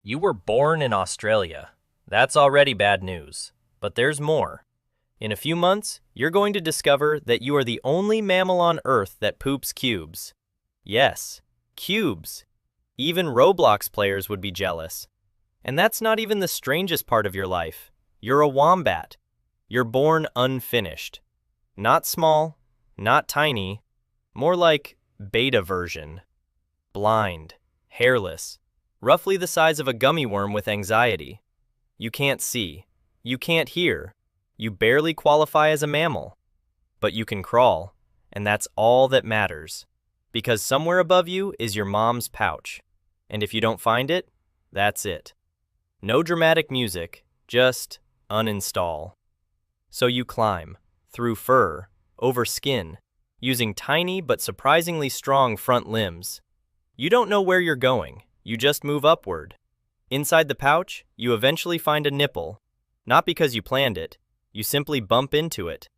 You were born in Australia. That's already bad news. But there's more. In a few months, you're going to discover that you are the only mammal on Earth that poops cubes. Yes, cubes. Even Roblox players would be jealous. And that's not even the strangest part of your life. You're a wombat. You're born unfinished. Not small, not tiny, more like beta version. Blind, hairless, roughly the size of a gummy worm with anxiety. You can't see. You can't hear. You barely qualify as a mammal. But you can crawl, and that's all that matters. Because somewhere above you is your mom's pouch. And if you don't find it, that's it. No dramatic music, just uninstall. So you climb, through fur, over skin, using tiny but surprisingly strong front limbs. You don't know where you're going, you just move upward. Inside the pouch, you eventually find a nipple. Not because you planned it, you simply bump into it.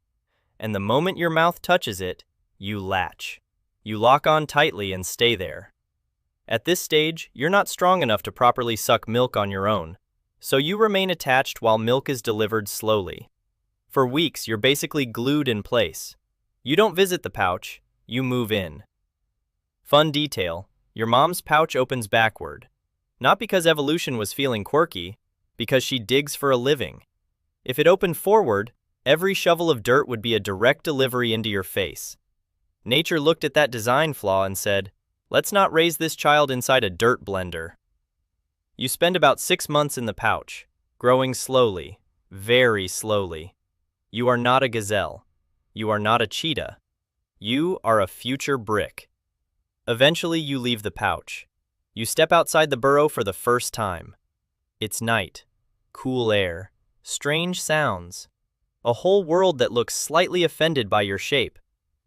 And the moment your mouth touches it, you latch. You lock on tightly and stay there. At this stage, you're not strong enough to properly suck milk on your own, so you remain attached while milk is delivered slowly. For weeks, you're basically glued in place. You don't visit the pouch, you move in. Fun detail, your mom's pouch opens backward. Not because evolution was feeling quirky, because she digs for a living. If it opened forward, every shovel of dirt would be a direct delivery into your face. Nature looked at that design flaw and said, let's not raise this child inside a dirt blender. You spend about 6 months in the pouch, growing slowly, very slowly. You are not a gazelle. You are not a cheetah. You are a future brick. Eventually, you leave the pouch. You step outside the burrow for the first time. It's night, cool air, strange sounds, a whole world that looks slightly offended by your shape.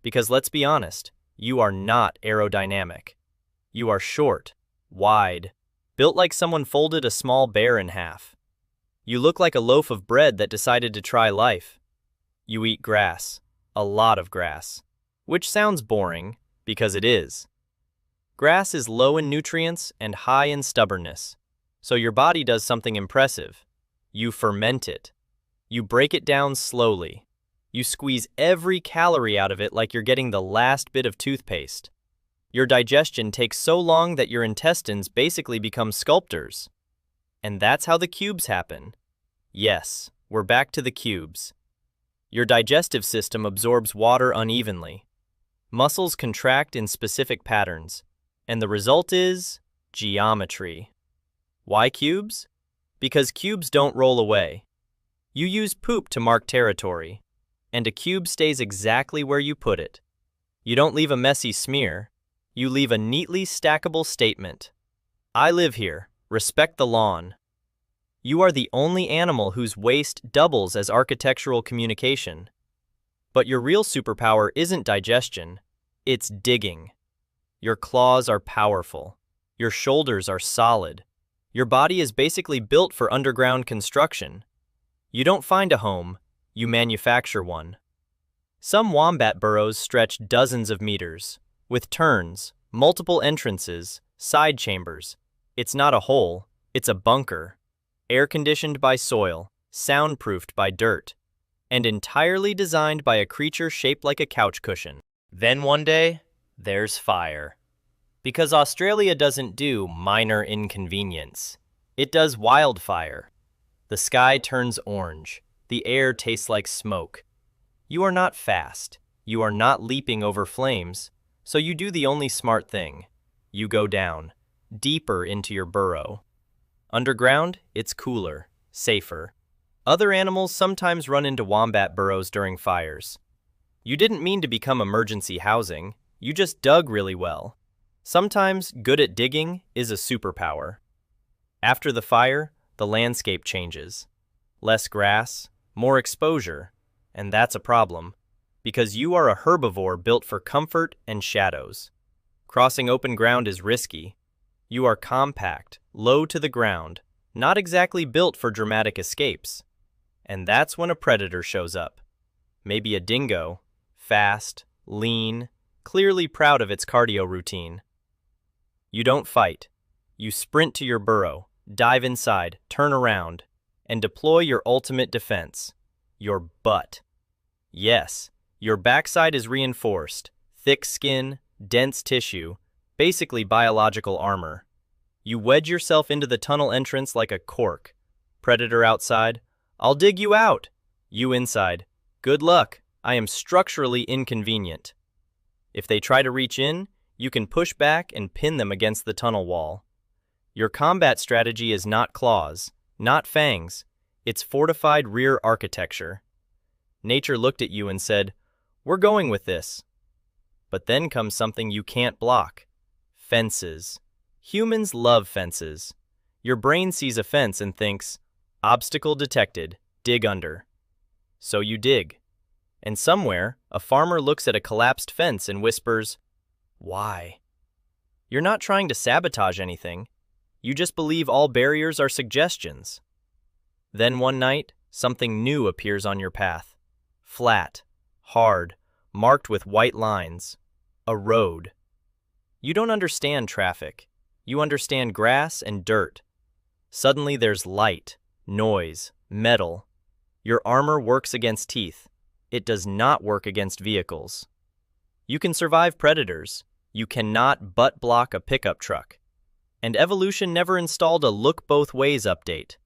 Because let's be honest, you are not aerodynamic. You are short, wide, built like someone folded a small bear in half. You look like a loaf of bread that decided to try life. You eat grass, a lot of grass, which sounds boring, because it is. Grass is low in nutrients and high in stubbornness, so your body does something impressive. You ferment it. You break it down slowly. You squeeze every calorie out of it like you're getting the last bit of toothpaste. Your digestion takes so long that your intestines basically become sculptors. And that's how the cubes happen. Yes, we're back to the cubes. Your digestive system absorbs water unevenly. Muscles contract in specific patterns, and the result is geometry. Why cubes? Because cubes don't roll away. You use poop to mark territory, and a cube stays exactly where you put it. You don't leave a messy smear, you leave a neatly stackable statement. I live here, respect the lawn. You are the only animal whose waste doubles as architectural communication. But your real superpower isn't digestion, it's digging. Your claws are powerful. Your shoulders are solid. Your body is basically built for underground construction. You don't find a home, you manufacture one. Some wombat burrows stretch dozens of meters, with turns, multiple entrances, side chambers. It's not a hole, it's a bunker. Air-conditioned by soil, soundproofed by dirt, and entirely designed by a creature shaped like a couch cushion. Then one day, there's fire. Because Australia doesn't do minor inconvenience. It does wildfire. The sky turns orange. The air tastes like smoke. You are not fast. You are not leaping over flames. So you do the only smart thing. You go down, deeper into your burrow. Underground, it's cooler, safer. Other animals sometimes run into wombat burrows during fires. You didn't mean to become emergency housing. You just dug really well. Sometimes good at digging is a superpower. After the fire, the landscape changes. Less grass, more exposure, and that's a problem, because you are a herbivore built for comfort and shadows. Crossing open ground is risky. You are compact, low to the ground, not exactly built for dramatic escapes. And that's when a predator shows up. Maybe a dingo, fast, lean, clearly proud of its cardio routine. You don't fight. You sprint to your burrow, dive inside, turn around, and deploy your ultimate defense, your butt. Yes, your backside is reinforced, thick skin, dense tissue, basically biological armor. You wedge yourself into the tunnel entrance like a cork. Predator outside, I'll dig you out. You inside, good luck, I am structurally inconvenient. If they try to reach in, you can push back and pin them against the tunnel wall. Your combat strategy is not claws, not fangs, it's fortified rear architecture. Nature looked at you and said, "We're going with this." But then comes something you can't block. Fences. Humans love fences. Your brain sees a fence and thinks, obstacle detected, dig under. So you dig. And somewhere, a farmer looks at a collapsed fence and whispers, "Why?" You're not trying to sabotage anything. You just believe all barriers are suggestions. Then one night, something new appears on your path. Flat, hard, marked with white lines. A road. You don't understand traffic. You understand grass and dirt. Suddenly there's light, noise, metal. Your armor works against teeth. It does not work against vehicles. You can survive predators. You cannot butt block a pickup truck. And evolution never installed a look both ways update.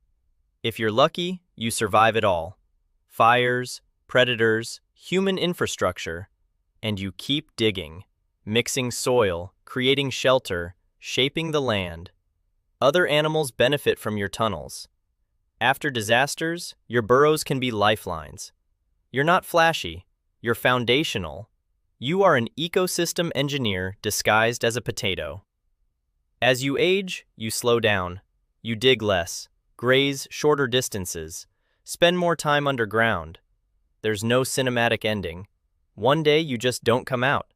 If you're lucky, you survive it all. Fires, predators, human infrastructure, and you keep digging, mixing soil, creating shelter, shaping the land. Other animals benefit from your tunnels. After disasters, your burrows can be lifelines. You're not flashy, you're foundational. You are an ecosystem engineer disguised as a potato. As you age, you slow down. You dig less, graze shorter distances, spend more time underground. There's no cinematic ending. One day you just don't come out.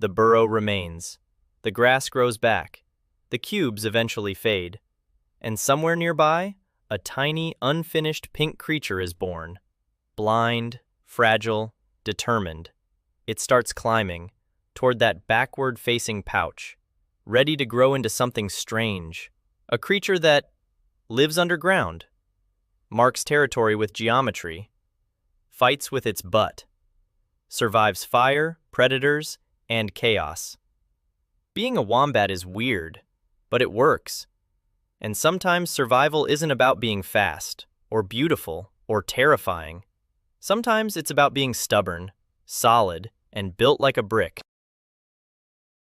The burrow remains. The grass grows back. The cubes eventually fade. And somewhere nearby, a tiny, unfinished pink creature is born. Blind, fragile, determined. It starts climbing toward that backward-facing pouch, ready to grow into something strange. A creature that lives underground, marks territory with geometry, fights with its butt, survives fire, predators, and chaos. Being a wombat is weird, but it works. And sometimes survival isn't about being fast, or beautiful, or terrifying. Sometimes it's about being stubborn, solid, and built like a brick.